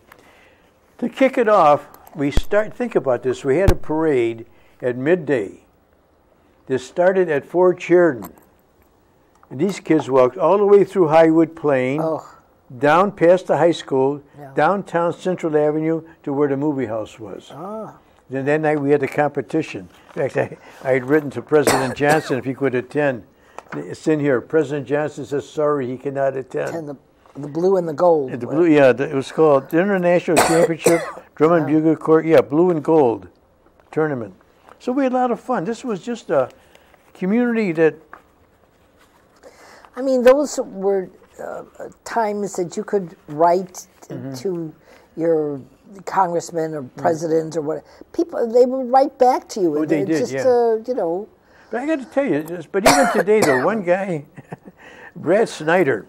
To kick it off, think about this. We had a parade at midday. This started at Fort Sheridan. And these kids walked all the way through Highwood Plain, down past the high school, downtown Central Avenue to where the movie house was. Then that night we had the competition. In fact, I had written to President Johnson if he could attend. It's in here. President Johnson says sorry he cannot attend. And the blue and the gold. And the blue, it was called the International Championship Drum and Bugle Corps. Blue and gold tournament. So we had a lot of fun. This was just a community that. I mean, those were times that you could write to your congressman or president or what. People, they would write back to you. Oh, they did, just, But I got to tell you, but even today, though, one guy, Brad Snyder,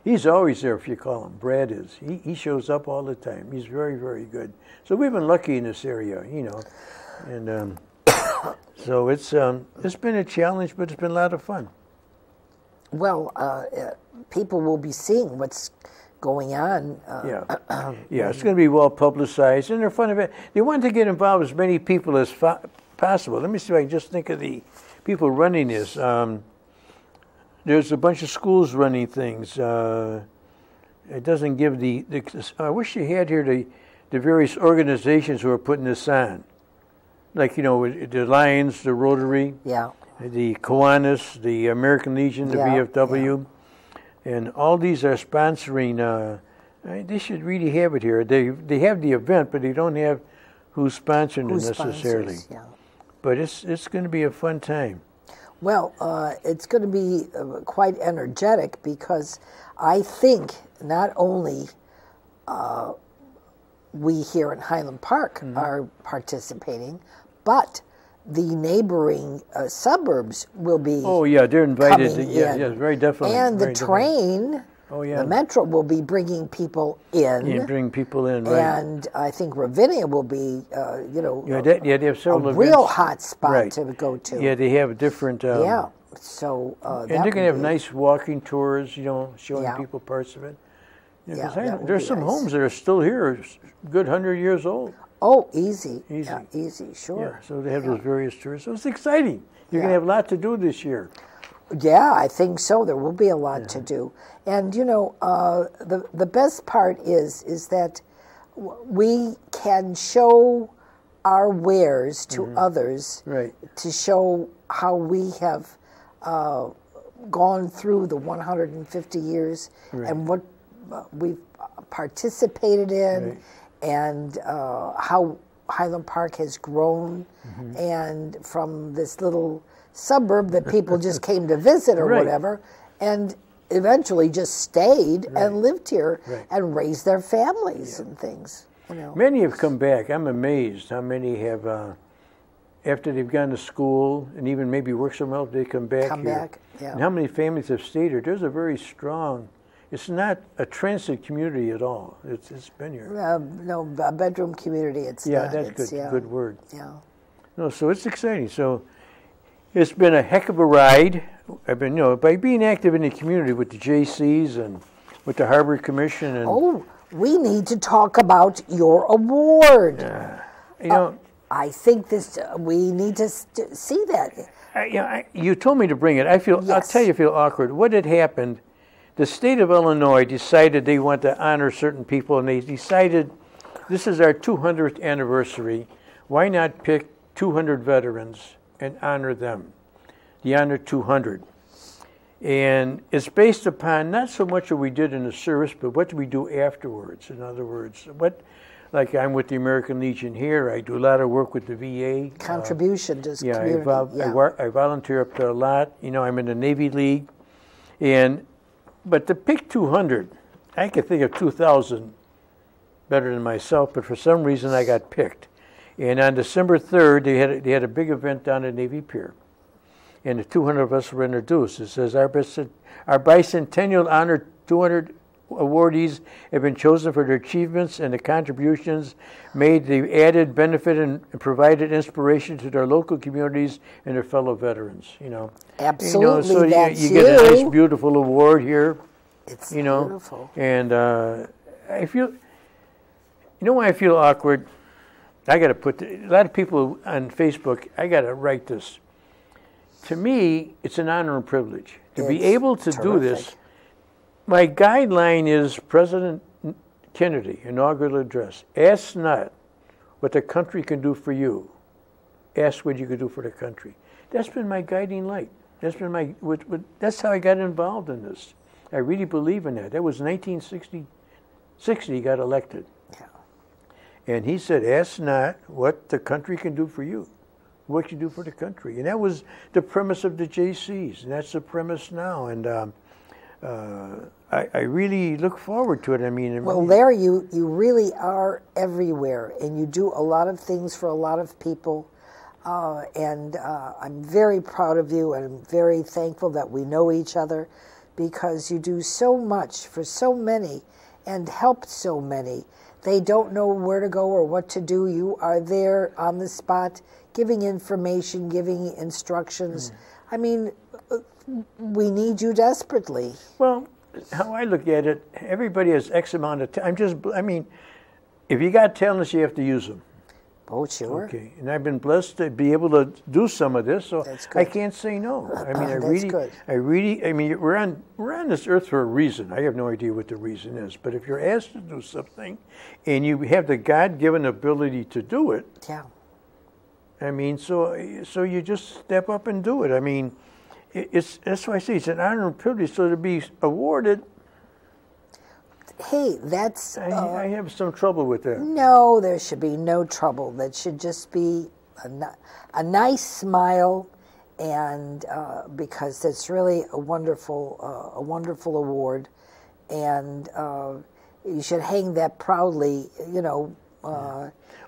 he's always there if you call him. Brad is. He shows up all the time. He's very, very good. So we've been lucky in this area, and so it's been a challenge, but it's been a lot of fun. Well, people will be seeing what's going on. It's going to be well publicized, and they're fun of it. They want to get involved as many people as possible. Let me see if I can just think of the people running this. There's a bunch of schools running things. It doesn't give I wish you had here the various organizations who are putting this on. Like, the Lions, the Rotary, the Kiwanis, the American Legion, the VFW. And all these are sponsoring. They should really have it here. They have the event, but they don't have who's sponsoring it necessarily. but it's going to be a fun time. Well, it's going to be quite energetic because I think not only we here in Highland Park are participating, but the neighboring suburbs will be. Oh yeah, they're invited. Coming Yeah, in. yeah, very definitely. And very the train, oh yeah, the metro will be bringing people in. yeah, bring people in, right? And I think Ravinia will be, Yeah, they have several a events. real hot spot Right. to go to. Yeah, they have different. Yeah. So and they're going to have nice walking tours, showing Yeah. people parts of it. Yeah, 'Cause that would there's be some nice. homes that are still here, a good 100 years old. Oh, easy. Easy. Yeah, easy, sure. Yeah, so they have those various tours. So it's exciting. You're going to Yeah. have a lot to do this year. Yeah, I think so. There will be a lot to do. And, the best part is that we can show our wares to others Right. to show how we have gone through the 150 years and what we've participated in Right. and how Highland Park has grown and from this little suburb that people just came to visit or Right. whatever and eventually just stayed and lived here Right. and raised their families and things. Many have come back. I'm amazed how many have, after they've gone to school and even maybe work somewhere else, they come back Come here. back, yeah. And how many families have stayed here. There's a very strong, it's not a transit community at all. It's been here. No, a bedroom community. It's Yeah, not. that's It's, good. yeah, Good word. Yeah. No, so it's exciting. So it's been a heck of a ride. I've been, by being active in the community with the JCs and with the Harbor Commission and Oh, we need to talk about your award. I think we need to see that. you told me to bring it. I'll Yes. tell you, I feel awkward. What had happened? The state of Illinois decided they want to honor certain people, and they decided this is our 200th anniversary. Why not pick 200 veterans and honor them? The Honor 200. And it's based upon not so much what we did in the service, but what do we do afterwards. In other words, like I'm with the American Legion here. I do a lot of work with the VA. Contribution to Yeah, community. I volunteer up there a lot. I'm in the Navy League. But to pick 200, I could think of 2,000 better than myself, but for some reason I got picked. And on December 3rd, they had a big event down at Navy Pier. And the 200 of us were introduced. It says, our bicentennial honor 200 awardees have been chosen for their achievements and the contributions made, the added benefit and provided inspiration to their local communities and their fellow veterans. Absolutely, so that's you get a nice, beautiful award here. It's beautiful. And I feel, why I feel awkward? I got to a lot of people on Facebook. I got to write this. To me, it's an honor and privilege to be able to do this. My guideline is President Kennedy, inaugural address. Ask not what the country can do for you. Ask what you can do for the country. That's been my guiding light. That's been that's how I got involved in this. I really believe in that. That was 1960 he got elected. Yeah. And he said, ask not what the country can do for you. What you do for the country. And that was the premise of the JCs. And that's the premise now. And I really look forward to it. Well, Larry, you really are everywhere, and you do a lot of things for a lot of people. And I'm very proud of you, and I'm very thankful that we know each other because you do so much for so many and help so many. They don't know where to go or what to do. You are there on the spot, giving information, giving instructions. We need you desperately. Well, how I look at it, everybody has X amount of time. If you got talents, you have to use them. Oh, sure. Okay, and I've been blessed to be able to do some of this, so I can't say no. We're on this earth for a reason. I have no idea what the reason is, but if you're asked to do something, and you have the God-given ability to do it, yeah. So you just step up and do it. That's why I say it's an honor and privilege. So to be awarded. Hey, that's... I have some trouble with that. No, there should be no trouble. That should just be a nice smile, and because it's really a wonderful award, and you should hang that proudly, you know.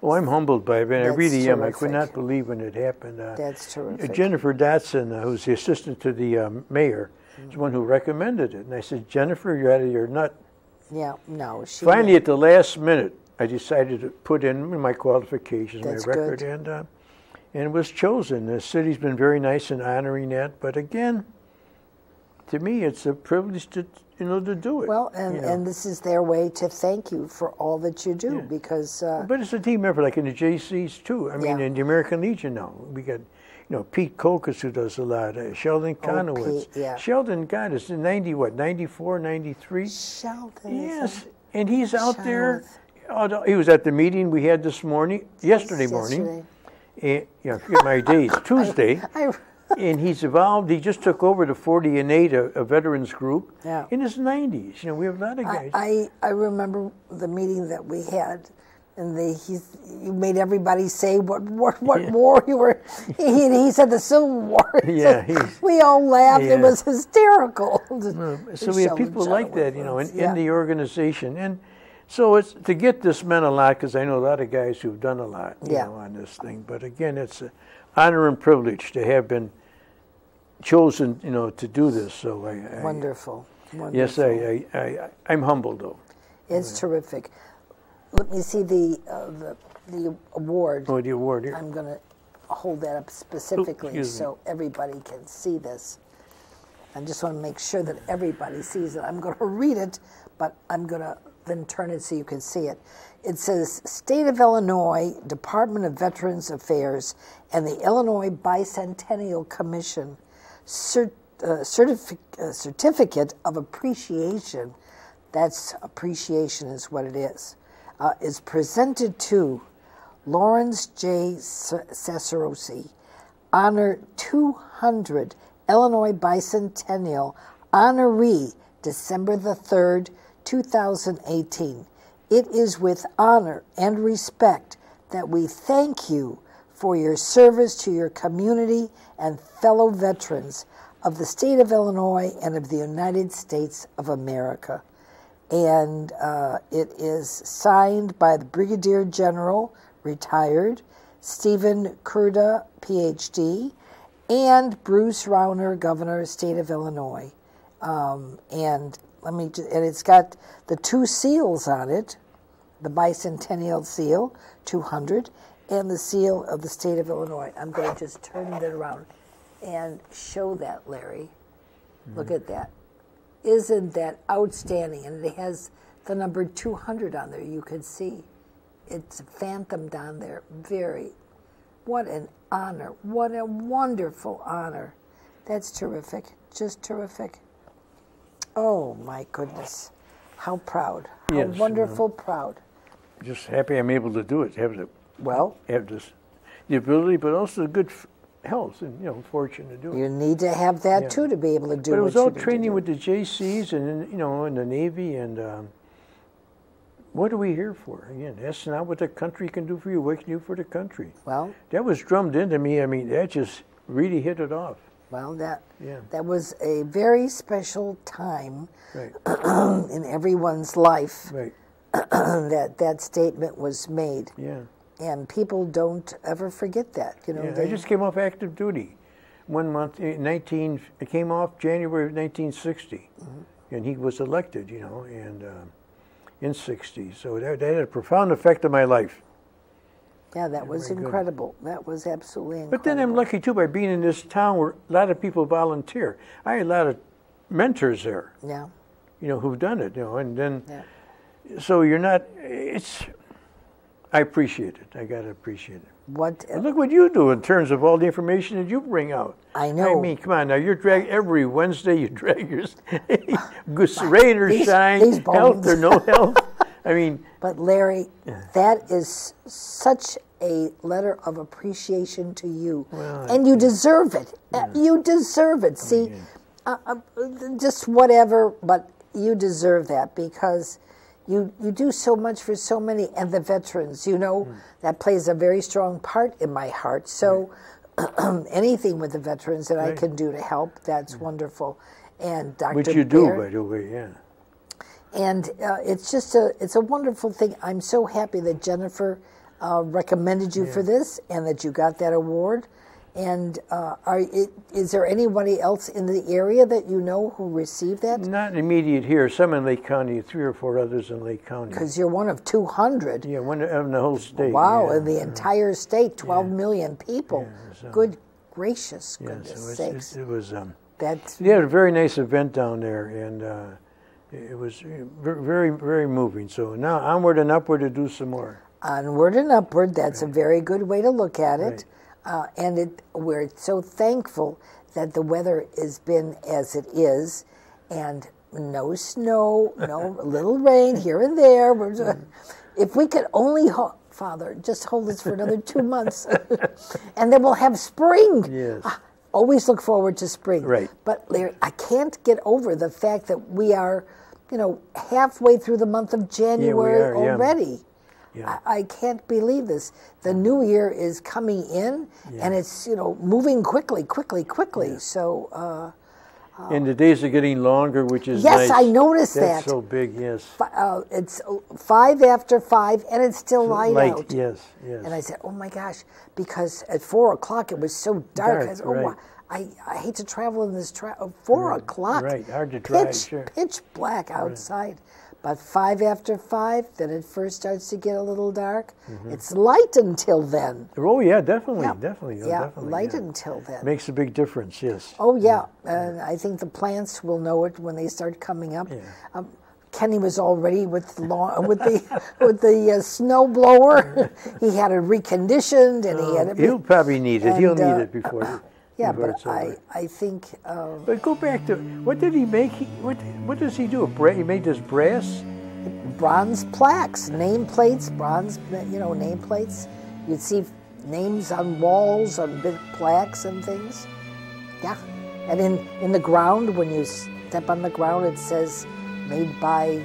Oh, I'm humbled by it, and I really am. I could terrific. not believe when it happened. That's terrific. Jennifer Dotson, who's the assistant to the mayor, is the one who recommended it. And I said, Jennifer, you're out of your nut. Yeah, no. She Finally, at the last minute, I decided to put in my qualifications, That's my record, good. And was chosen. The city's been very nice in honoring that. But again, to me, it's a privilege to do it. Well, and this is their way to thank you for all that you do, because But it's a team effort, like in the JCs too. I mean, Yeah. in the American Legion now, we got, Pete Kokas, who does a lot, Sheldon Conowitz. Pete, yeah. Sheldon, God, is in 94, 93? Sheldon. Yes, and he's out there. He was at the meeting we had this morning, yesterday morning. And, I forget my days, Tuesday. And he's evolved. He just took over the 40 and 8, a veterans group, in his 90s. We have a lot of guys. I remember the meeting that we had, and you made everybody say what war you were. He said the Civil War. Yeah, we all laughed. Yeah. It was hysterical. So we have people like that, in the organization. And so it's to get this meant a lot, because I know a lot of guys who've done a lot on this thing. But again, it's an honor and privilege to have been chosen, to do this. So Wonderful. Yes, I'm humbled though. It's terrific. Let me see the award. Oh, the award here. I'm going to hold that up specifically so everybody can see this. I just want to make sure that everybody sees it. I'm going to read it, but I'm going to then turn it so you can see it. It says, State of Illinois, Department of Veterans Affairs, and the Illinois Bicentennial Commission Certificate of Appreciation, that's appreciation is what it is presented to Lawrence J. Cesarosi, Honor 200 Illinois Bicentennial Honoree, December the 3rd, 2018. It is with honor and respect that we thank you for your service to your community and fellow veterans of the state of Illinois and of the United States of America. And it is signed by the Brigadier General, retired, Stephen Kurda, PhD, and Bruce Rauner, Governor, State of Illinois. And it's got the 2 seals on it, the Bicentennial Seal, 200, and the seal of the state of Illinois. I'm going to just turn it around and show that, Larry. Look at that. Isn't that outstanding? And it has the number 200 on there. You can see it's phantomed on there. What an honor. What a wonderful honor. That's terrific. Just terrific. Oh, my goodness. How proud. How wonderful proud. Just happy I'm able to do it. Have the ability, but also the good health and fortune to do it. You need to have that too to be able to do. But it was all training with the JCs and in the Navy, and what are we here for? Again, that's not what the country can do for you. What can you do for the country? Well, that was drummed into me. I mean, that just really hit it off. Well, that was a very special time in everyone's life. Right. that statement was made. Yeah. And people don't ever forget that. I just came off active duty 1 month, I came off January of 1960, and he was elected, and in 60. So that had a profound effect on my life. Yeah, that was incredible. That was absolutely incredible. But then I'm lucky, too, by being in this town where a lot of people volunteer. I had a lot of mentors there, who've done it, and then, so you're not, I appreciate it. I got to appreciate it. Look what you do in terms of all the information that you bring out. I know. I mean, come on now. Every Wednesday you drag your rain or shine, health or no health. I mean. But Larry, that is such a letter of appreciation to you. Well, and you deserve it. You deserve it. See, just whatever, but you deserve that because you do so much for so many, and the veterans, you know, that plays a very strong part in my heart. So anything with the veterans that I can do to help, that's wonderful. And Dr. Which you do, by the way, yeah. And it's just it's a wonderful thing. I'm so happy that Jennifer recommended you for this and that you got that award. And is there anybody else in the area that you know who received that? Not immediate here. Some in Lake County, 3 or 4 others in Lake County. Because you're one of 200. Yeah, one in the whole state. Wow, yeah. in the entire state, 12 million people. Yeah, Good gracious, goodness so sakes. it was. That's They had a very nice event down there, and it was very, very moving. So now onward and upward to do some more. onward and upward. That's a very good way to look at it. And we're so thankful that the weather has been as it is, and no snow, no little rain here and there. If we could only, Father, just hold us for another 2 months, and then we'll have spring. Yes. Always look forward to spring. Right. But Larry, I can't get over the fact that we are, halfway through the month of January already. Yeah. I can't believe this. The new year is coming in, and it's moving quickly. Yeah. So. And the days are getting longer, which is yes, nice. I noticed That's that. so big, yes. It's 5 after 5, and it's still light out. Yes. And I said, "Oh my gosh!" Because at 4 o'clock it was so dark. I said, right. I hate to travel in this 4 o'clock. Right, hard to drive. Pitch black outside. But 5 after 5, then it first starts to get a little dark. It's light until then. Oh yeah, definitely. Light until then. Makes a big difference. Yes. Oh yeah, and I think the plants will know it when they start coming up. Yeah. Kenny was all ready with the snow blower. He had it reconditioned, and he had it. He'll probably need it. He'll need it before. Yeah, before but it's over. I think. But go back to what did he make? What does he do? He made this brass. Bronze plaques, nameplates, bronze, nameplates. You'd see names on walls, on big plaques and things. Yeah, and in the ground, when you step on the ground, it says made by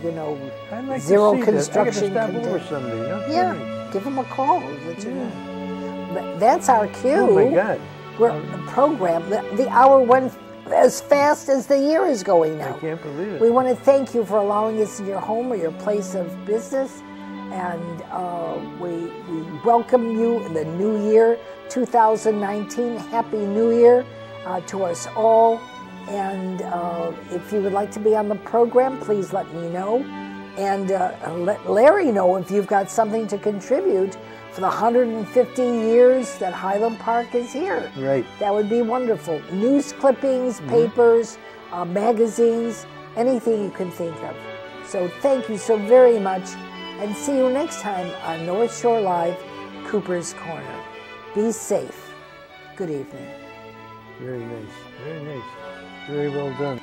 I'd like Zero to see Construction. That. I gotta stop over someday. No Yeah, kidding. give them a call. Let you know. But that's our cue. Oh my God. We're the program. The hour went as fast as the year is going now. I can't believe it. We want to thank you for allowing us in your home or your place of business, and we welcome you in the new year, 2019. Happy New Year to us all. And if you would like to be on the program, please let me know, and let Larry know if you've got something to contribute for the 150 years that Highland Park is here. Right. That would be wonderful. News clippings, papers, magazines, anything you can think of. So thank you so very much, and see you next time on North Shore Live, Cooper's Corner. Be safe. Good evening. Very nice. Very nice. Very well done.